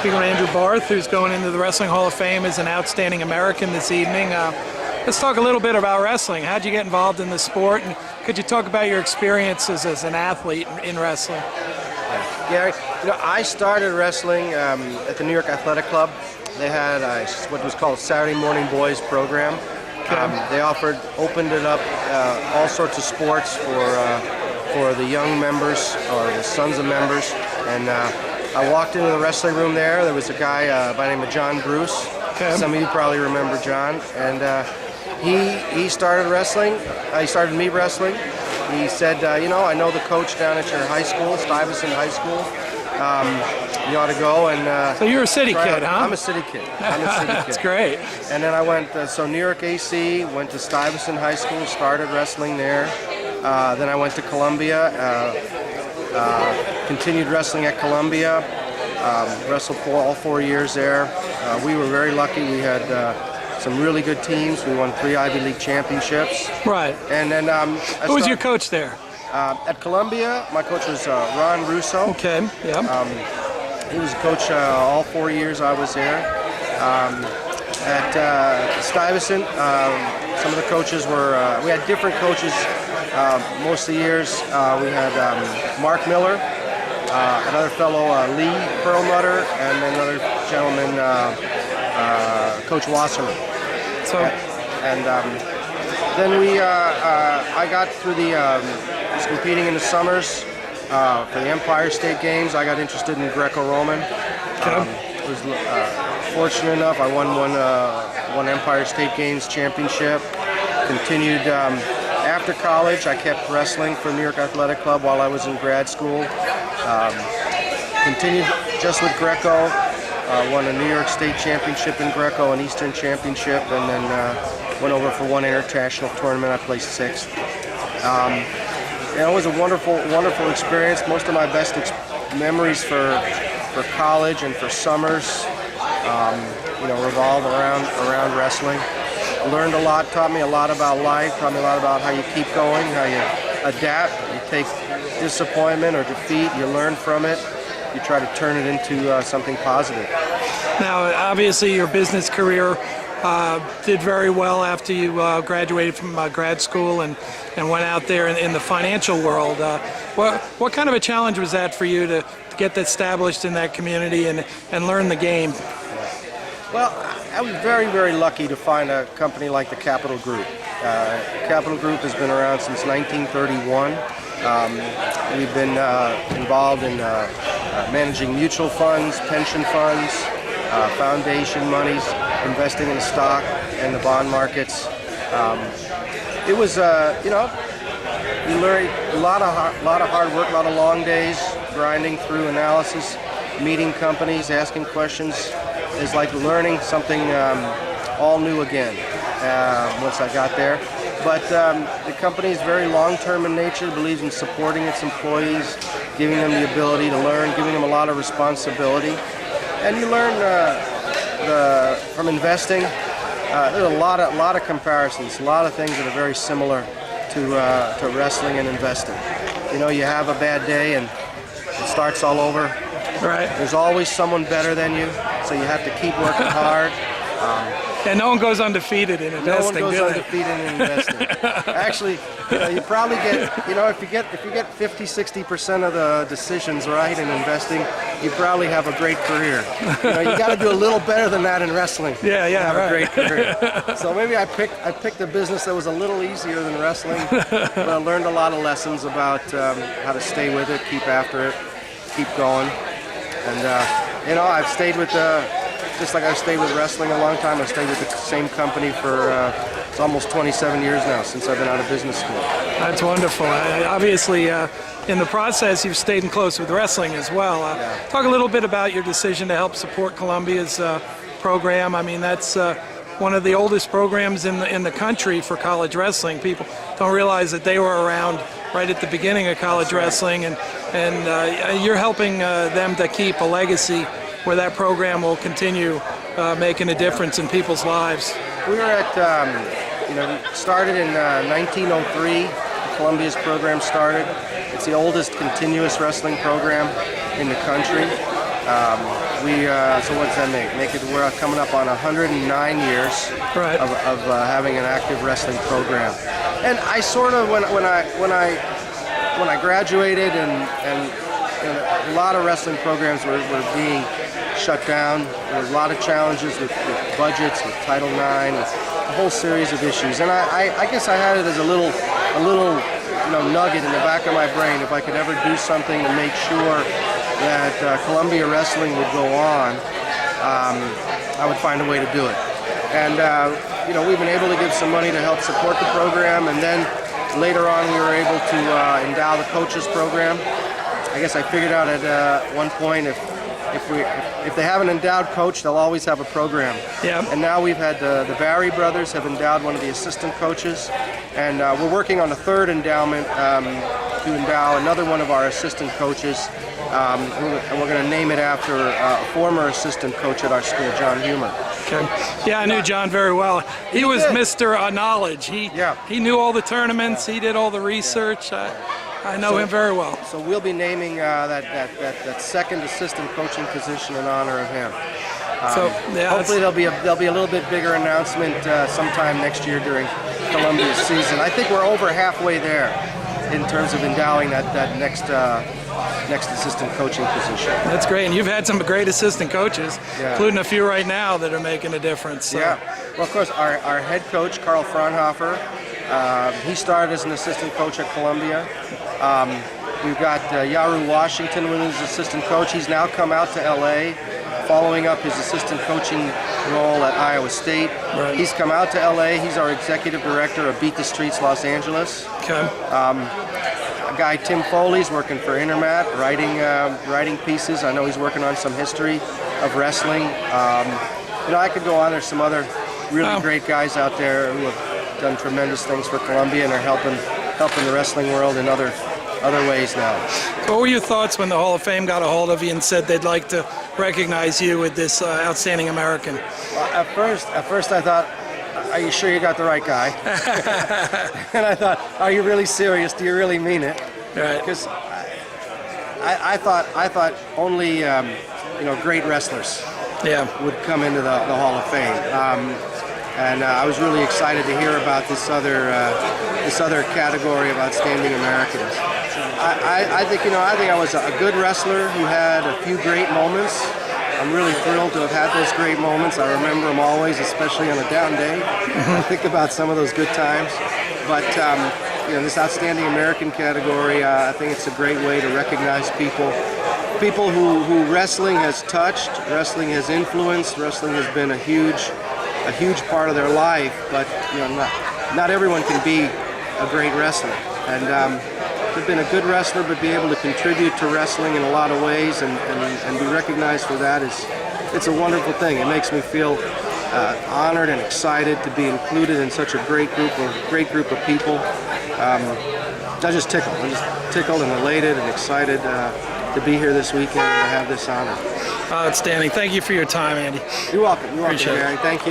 speaking with Andrew Barth, who's going into the Wrestling Hall of Fame as an outstanding American this evening. Let's talk a little bit about wrestling. How'd you get involved in the sport, and could you talk about your experiences as an athlete in wrestling? Gary, I started wrestling at the New York Athletic Club. They had what was called Saturday Morning Boys program. They opened it up all sorts of sports for the young members or the sons of members. And I walked into the wrestling room there. There was a guy by the name of John Bruce. Some of you probably remember John. And he started wrestling. He started me wrestling. He said, I know the coach down at your high school, Stuyvesant High School. You ought to go and... so you're a city kid, huh? I'm a city kid. That's great. And then I went, New York AC, went to Stuyvesant High School, started wrestling there. Then I went to Columbia, continued wrestling at Columbia, wrestled for all 4 years there. We were very lucky. We had some really good teams. We won 3 Ivy League championships. Right. And then who was your coach there? At Columbia, my coach was Ron Russo. Okay, yeah. He was a coach all 4 years I was there. At Stuyvesant, some of the coaches were, we had different coaches most of the years. We had Mark Miller, another fellow Lee Perlmutter, and another gentleman, Coach Wasserman. So, then I got through was competing in the summers for the Empire State Games. I got interested in Greco-Roman. Was fortunate enough, I won one Empire State Games championship. Continued after college. I kept wrestling for New York Athletic Club while I was in grad school. Continued just with Greco. Won a New York State championship in Greco, an Eastern championship, and then went over for one international tournament. I placed 6th. It was a wonderful experience. Most of my best memories for college and for summers, revolve around wrestling. Learned a lot, taught me a lot about life, taught me a lot about how you keep going, how you adapt, you take disappointment or defeat, you learn from it, you try to turn it into something positive. Now, obviously, your business career did very well after you graduated from grad school and went out there in the financial world. What kind of a challenge was that for you to get established in that community and learn the game? Well, I was very, very lucky to find a company like the Capital Group. Capital Group has been around since 1931. We've been involved in managing mutual funds, pension funds, foundation monies, investing in the stock and the bond markets. It was, you learn a lot of hard work, a lot of long days, grinding through analysis, meeting companies, asking questions. Is like learning something all new again once I got there. But the company is very long-term in nature, believes in supporting its employees, giving them the ability to learn, giving them a lot of responsibility. And you learn from investing. There's a lot of comparisons, a lot of things that are very similar to wrestling and investing. You have a bad day and it starts all over. Right. There's always someone better than you, so you have to keep working hard. And no one goes undefeated in investing. No one goes undefeated in investing. Actually, you probably get, if you get 50-60% of the decisions right in investing, you probably have a great career. You got to do a little better than that in wrestling. Yeah, to have right. a great career. So maybe I picked a business that was a little easier than wrestling, but I learned a lot of lessons about how to stay with it, keep after it, keep going. And I've stayed with just like I've stayed with wrestling a long time. I've stayed with the same company for it's almost 27 years now since I've been out of business school. That's wonderful. Obviously, in the process, you've stayed in close with wrestling as well. Talk a little bit about your decision to help support Columbia's program. I mean, that's one of the oldest programs in the country for college wrestling. People don't realize that they were around right at the beginning of college wrestling, and you're helping them to keep a legacy where that program will continue making a difference in people's lives. We were at, started in 1903. Columbia's program started. It's the oldest continuous wrestling program in the country. So what does that make? We're coming up on 109 years Right. of having an active wrestling program. And I sort of when I graduated and a lot of wrestling programs were being shut down. There were a lot of challenges with budgets, with Title IX, with a whole series of issues. And I guess I had it as a little nugget in the back of my brain. If I could ever do something to make sure that Columbia wrestling would go on, I would find a way to do it. And we've been able to give some money to help support the program, and then later on we were able to endow the coaches program. I guess I figured out at one point if they have an endowed coach, they'll always have a program. Yeah. And now we've had the Barry brothers have endowed one of the assistant coaches, and we're working on a third endowment to endow another one of our assistant coaches. And we're going to name it after a former assistant coach at our school, John Humer. Okay. Yeah, I knew John very well. He was did. Mr. Knowledge. He knew all the tournaments. He did all the research. I know him very well. So we'll be naming that second assistant coaching position in honor of him. Hopefully there'll be a little bit bigger announcement sometime next year during Columbia's season. I think we're over halfway there in terms of endowing that next assistant coaching position. That's great, and you've had some great assistant coaches, including a few right now that are making a difference. So. Yeah, well, of course, our head coach, Carl Fraunhofer, he started as an assistant coach at Columbia. We've got Yaru Washington with his assistant coach. He's now come out to LA, following up his assistant coaching role at Iowa State. Right. He's come out to LA. He's our executive director of Beat the Streets Los Angeles. Okay. A guy, Tim Foley's working for Intermat, writing pieces. I know he's working on some history of wrestling. I could go on. There's some other really great guys out there who have done tremendous things for Columbia and are helping the wrestling world in other ways now. What were your thoughts when the Hall of Fame got a hold of you and said they'd like to recognize you with this outstanding American? Well, at first I thought, are you sure you got the right guy? And I thought, are you really serious? Do you really mean it? Right. Because I thought only great wrestlers would come into the Hall of Fame. And I was really excited to hear about this other category of outstanding Americans. I think I was a good wrestler who had a few great moments. I'm really thrilled to have had those great moments. I remember them always, especially on a down day. I think about some of those good times. But this outstanding American category, I think it's a great way to recognize people who wrestling has touched, wrestling has influenced, wrestling has been a huge part of their life. But not everyone can be a great wrestler. And to have been a good wrestler but be able to contribute to wrestling in a lot of ways and be recognized for that it's a wonderful thing. It makes me feel honored and excited to be included in such a great group of people. I'm just tickled and elated and excited to be here this weekend and to have this honor. Outstanding. Thank you for your time, Andy. You're welcome. You're welcome, Appreciate it. Gary. Thank you.